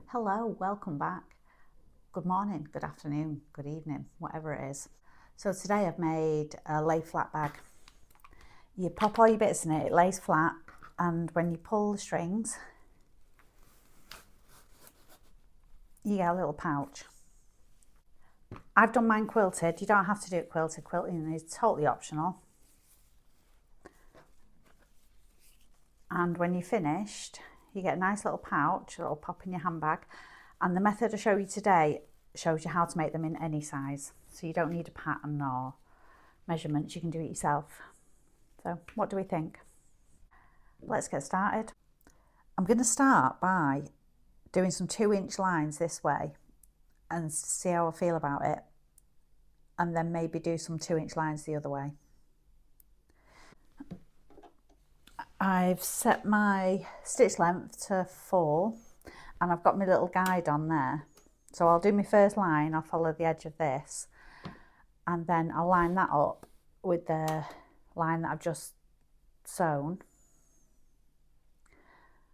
Hello, welcome back. Good morning, good afternoon, good evening, whatever it is. So today I've made a lay flat bag. You pop all your bits in it, it lays flat, and when you pull the strings, you get a little pouch. I've done mine quilted. You don't have to do it quilted. Quilting is totally optional. And when you're finished, you get a nice little pouch that'll pop in your handbag. And the method I show you today shows you how to make them in any size. So you don't need a pattern or measurements, you can do it yourself. So what do we think? Let's get started. I'm going to start by doing some 2-inch lines this way and see how I feel about it. And then maybe do some 2-inch lines the other way. I've set my stitch length to 4 and I've got my little guide on there. So I'll do my first line, I'll follow the edge of this and then I'll line that up with the line that I've just sewn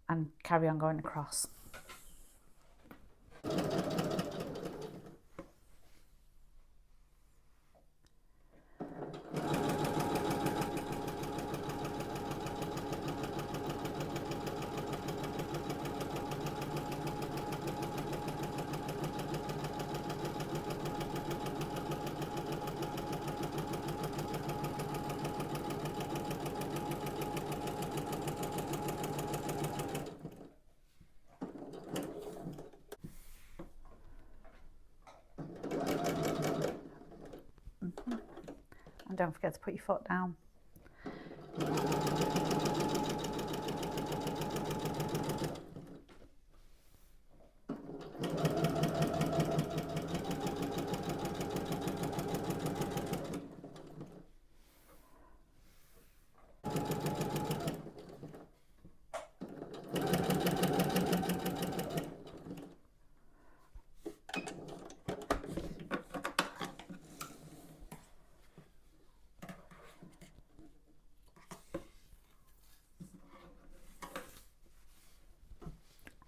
and carry on going across. And don't forget to put your foot down.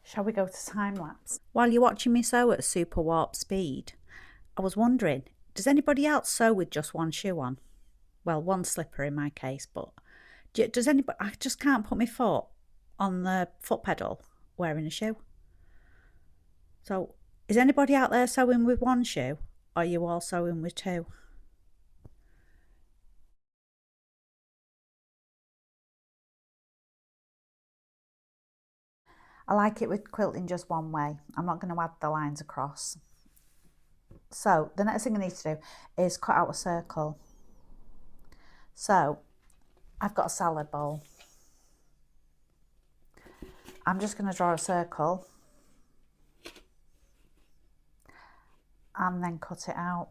Shall we go to time lapse? While you're watching me sew at super warp speed, I was wondering, does anybody else sew with just one shoe on? Well, one slipper in my case, but does anybody, I just can't put my foot on the foot pedal wearing a shoe. So is anybody out there sewing with one shoe? Or are you all sewing with 2? I like it with quilting just one way. I'm not going to add the lines across. So the next thing I need to do is cut out a circle. So I've got a salad bowl. I'm just going to draw a circle and then cut it out.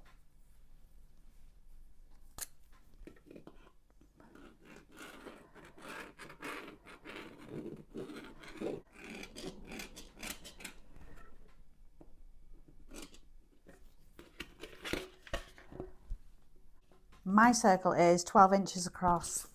My circle is 12 inches across.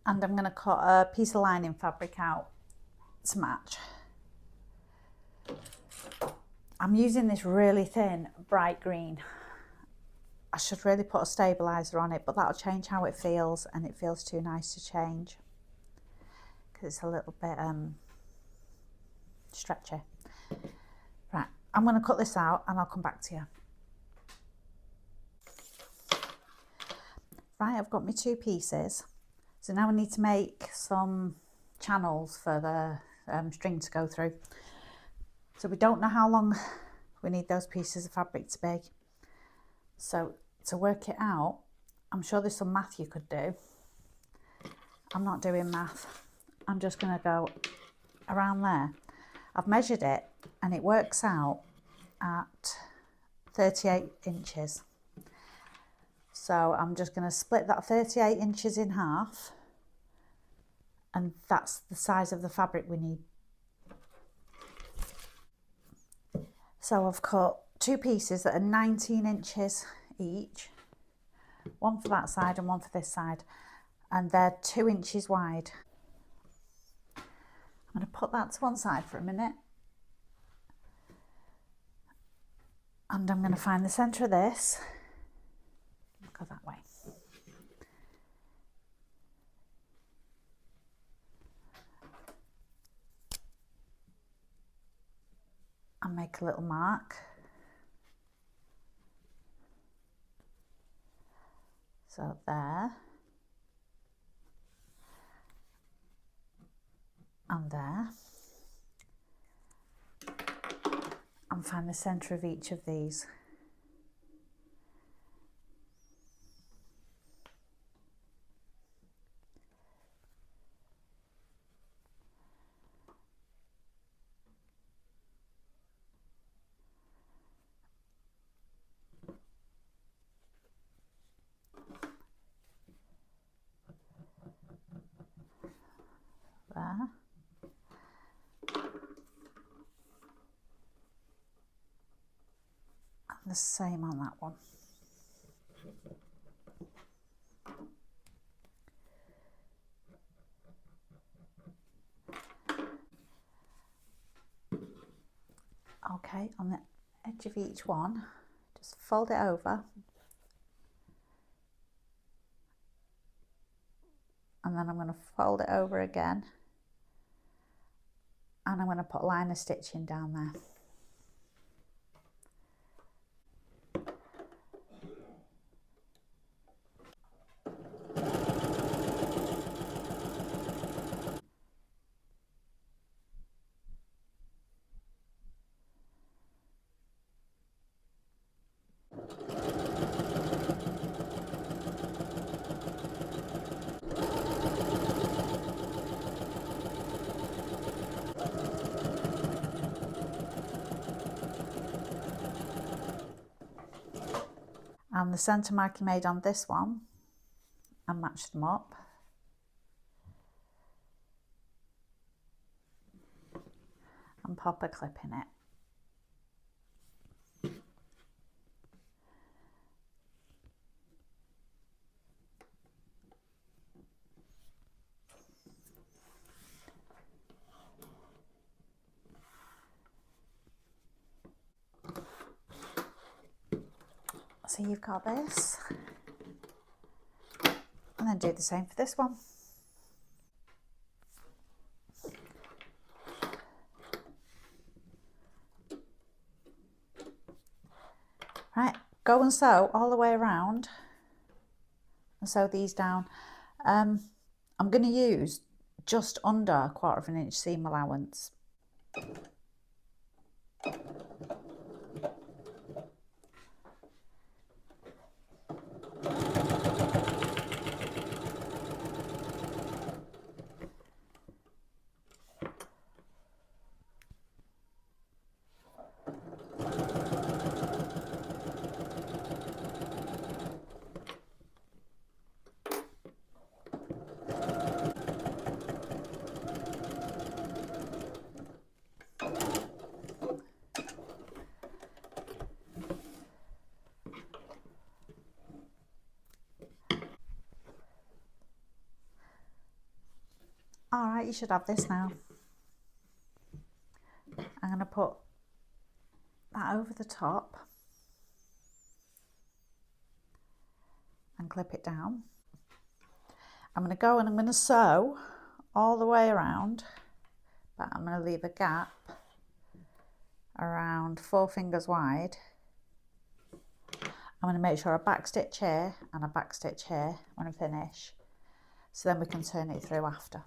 And I'm going to cut a piece of lining fabric out to match. I'm using this really thin bright green. I should really put a stabiliser on it, but that'll change how it feels, and it feels too nice to change because it's a little bit stretchy. Right, I'm going to cut this out and I'll come back to you. Right, I've got my 2 pieces. So now I need to make some channels for the string to go through. So we don't know how long we need those pieces of fabric to be. So to work it out, I'm sure there's some math you could do. I'm not doing math. I'm just going to go around there. I've measured it and it works out at 38 inches. So I'm just going to split that 38 inches in half, and that's the size of the fabric we need. So I've cut two pieces that are 19 inches each, one for that side and one for this side, and they're 2 inches wide. I'm going to put that to one side for a minute, and I'm going to find the centre of this. Go that way. And make a little mark. So there. And there. And find the centre of each of these. There. And the same on that one. Okay, on the edge of each one, just fold it over, and then I'm going to fold it over again, and I'm going to put liner stitching down there. And the centre mark you made on this one, and match them up. And pop a clip in it. So you've got this, and then do the same for this one. Right, go and sew all the way around and sew these down. I'm going to use just under 1/4 inch seam allowance. All right, you should have this now. I'm going to put that over the top and clip it down. I'm going to go and I'm going to sew all the way around, but I'm going to leave a gap around 4 fingers wide. I'm going to make sure I back stitch here and I back stitch here when I finish, so then we can turn it through after.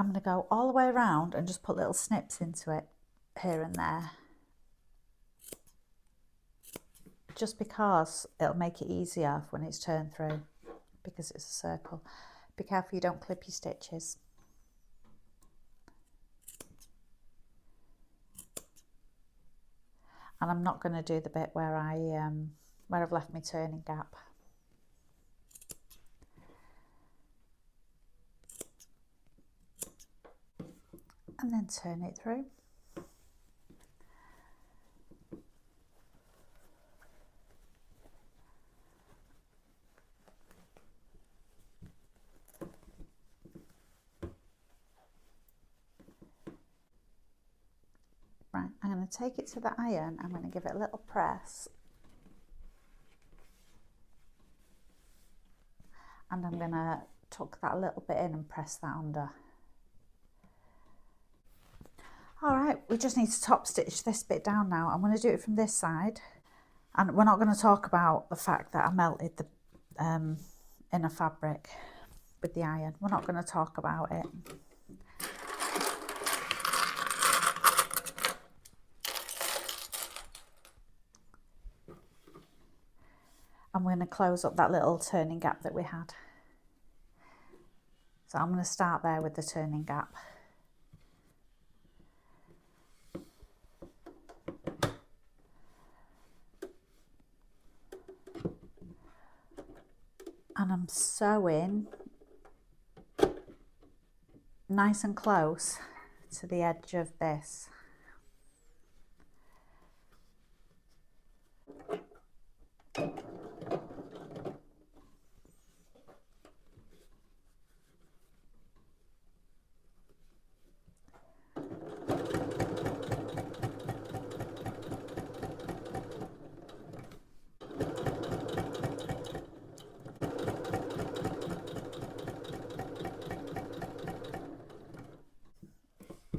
I'm going to go all the way around and just put little snips into it here and there, just because it'll make it easier when it's turned through, because it's a circle. Be careful you don't clip your stitches. And I'm not going to do the bit where I've left my turning gap. And then turn it through. Right, I'm going to take it to the iron. I'm going to give it a little press. And I'm going to tuck that a little bit in and press that under. All right, we just need to top stitch this bit down now. I'm going to do it from this side. And we're not going to talk about the fact that I melted the inner fabric with the iron. We're not going to talk about it. I'm going to close up that little turning gap that we had. So I'm going to start there with the turning gap. And I'm sewing nice and close to the edge of this.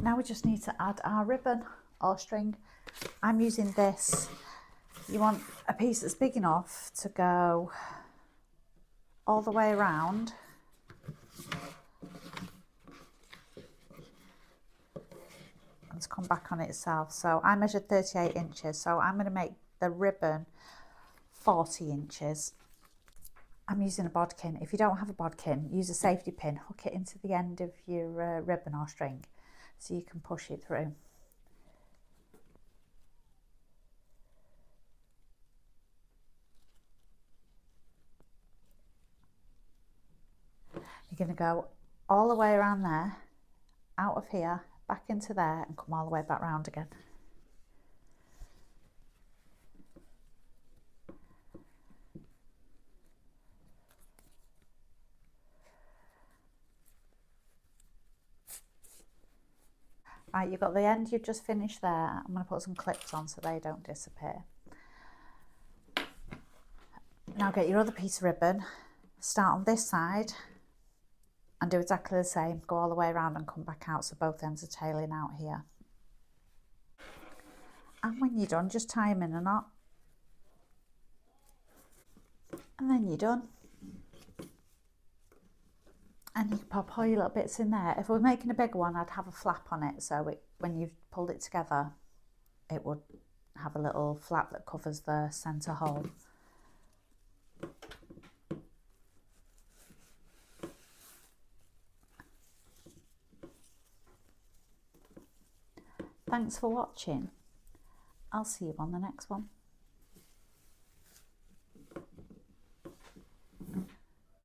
Now we just need to add our ribbon or string. I'm using this. You want a piece that's big enough to go all the way around. And to come back on itself. So I measured 38 inches. So I'm going to make the ribbon 40 inches. I'm using a bodkin. If you don't have a bodkin, use a safety pin. Hook it into the end of your ribbon or string, so you can push it through. You're going to go all the way around there, out of here, back into there, and come all the way back round again. Right, you've got the end you've just finished there. I'm going to put some clips on so they don't disappear. Now get your other piece of ribbon, start on this side and do exactly the same. Go all the way around and come back out so both ends are tailing out here. And when you're done, just tie them in a knot. And then you're done. And you can pop all your little bits in there. If I was making a bigger one, I'd have a flap on it, so when you've pulled it together, it would have a little flap that covers the centre hole. Thanks for watching. I'll see you on the next one.